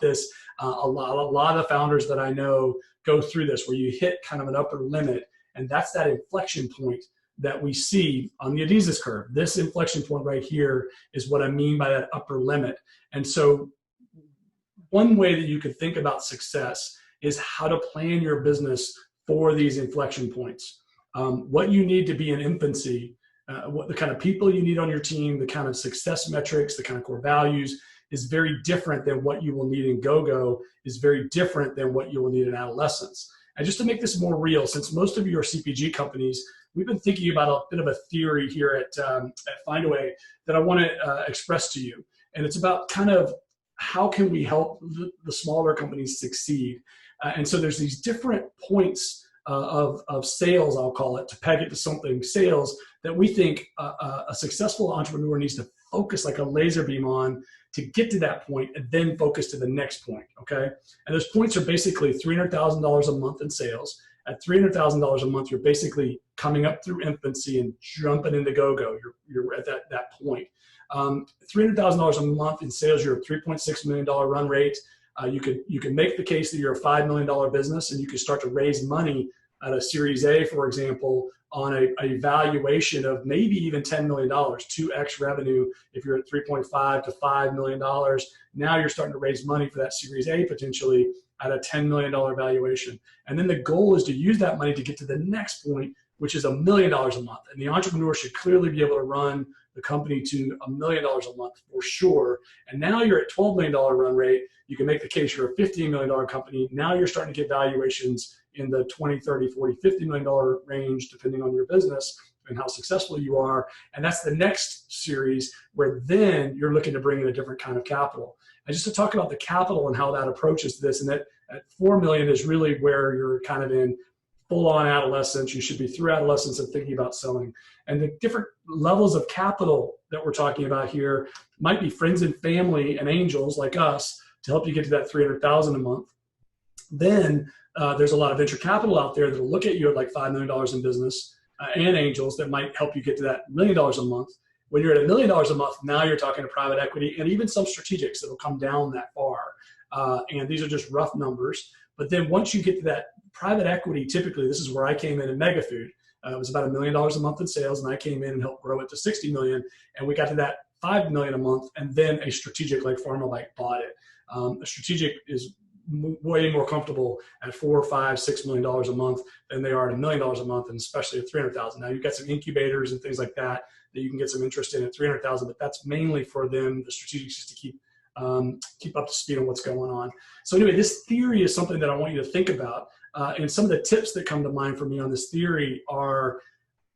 this. A lot of founders that I know go through this, where you hit kind of an upper limit, and that's that inflection point that we see on the Adhesive curve. This inflection point right here is what I mean by that upper limit. And so one way that you could think about success is how to plan your business for these inflection points. What you need to be in infancy, what the kind of people you need on your team, the kind of success metrics, the kind of core values is very different than what you will need in go-go, is very different than what you will need in adolescence. And just to make this more real, since most of you are CPG companies, we've been thinking about a bit of a theory here at Findaway that I want to express to you. And it's about kind of how can we help the smaller companies succeed. And so there's these different points of sales, I'll call it, to peg it to something, sales, that we think a successful entrepreneur needs to focus like a laser beam on to get to that point and then focus to the next point, okay? And those points are basically $300,000 a month in sales. At $300,000 a month, you're basically coming up through infancy and jumping into go-go. You're at that point. $300,000 a month in sales, you're a $3.6 million run rate. You could make the case that you're a $5 million business, and you could start to raise money at a Series A, for example, on a valuation of maybe even $10 million, 2x revenue. If you're at 3.5 to $5 million, now you're starting to raise money for that Series A potentially at a $10 million valuation. And then the goal is to use that money to get to the next point, which is $1 million a month. And the entrepreneur should clearly be able to run the company to $1 million a month for sure. And now you're at $12 million run rate. You can make the case you're a $15 million company. Now you're starting to get valuations in the 20, 30, 40, $50 million range, depending on your business and how successful you are. And that's the next series where then you're looking to bring in a different kind of capital. And just to talk about the capital and how that approaches this, and that at 4 million is really where you're kind of in full-on adolescence. You should be through adolescence and thinking about selling. And the different levels of capital that we're talking about here might be friends and family and angels like us to help you get to that 300,000 a month. Then there's a lot of venture capital out there that'll look at you at like $5 million in business and angels that might help you get to that $1 million a month. When you're at $1 million a month, now you're talking to private equity and even some strategics that'll come down that far. And these are just rough numbers. But then once you get to that private equity, typically, this is where I came in Megafood. It was about $1 million a month in sales, and I came in and helped grow it to 60 million. And we got to that 5 million a month, and then a strategic like PharmaLike bought it. A strategic is way more comfortable at $4, $5, $6 million a month than they are at $1 million a month, and especially at 300,000. Now you've got some incubators and things like that you can get some interest in at 300,000, but that's mainly for them, the strategics, just to keep up to speed on what's going on. So anyway, this theory is something that I want you to think about. And some of the tips that come to mind for me on this theory are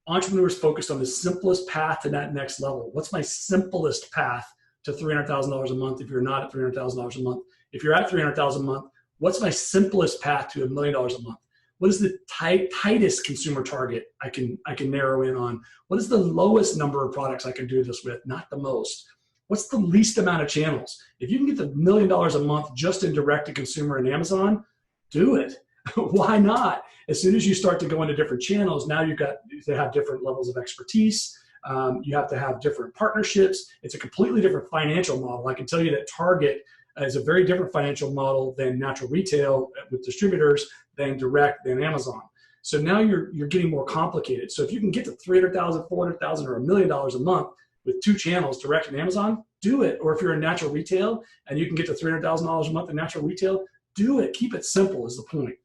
entrepreneurs focused on the simplest path to that next level. What's my simplest path to $300,000 a month if you're not at $300,000 a month? If you're at $300,000 a month, what's my simplest path to $1 million a month? What is the tightest consumer target I can narrow in on? What is the lowest number of products I can do this with, not the most? What's the least amount of channels? If you can get to $1 million a month just in direct-to-consumer and Amazon, do it. Why not? As soon as you start to go into different channels, now you've got to have different levels of expertise. You have to have different partnerships. It's a completely different financial model. I can tell you that Target is a very different financial model than natural retail with distributors, than direct, than Amazon. So now you're getting more complicated. So if you can get to 300,000, 400,000, or $1 million a month with 2 channels, direct and Amazon, do it. Or if you're in natural retail and you can get to $300,000 a month in natural retail, do it. Keep it simple is the point.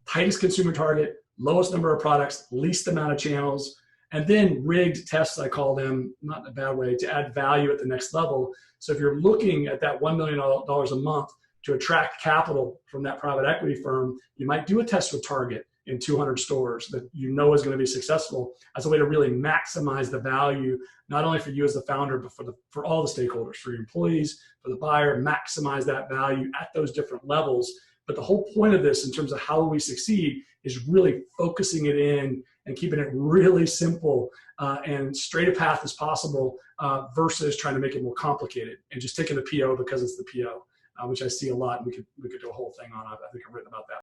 Tightest consumer target, lowest number of products, least amount of channels, and then rigged tests, I call them, not in a bad way, to add value at the next level. So if you're looking at that $1 million a month to attract capital from that private equity firm, you might do a test with Target in 200 stores that you know is going to be successful as a way to really maximize the value, not only for you as the founder, but for all the stakeholders, for your employees, for the buyer, maximize that value at those different levels. But the whole point of this in terms of how we succeed is really focusing it in and keeping it really simple and straight a path as possible versus trying to make it more complicated and just taking the PO because it's the PO, which I see a lot. And we could do a whole thing on it. I think I've written about that.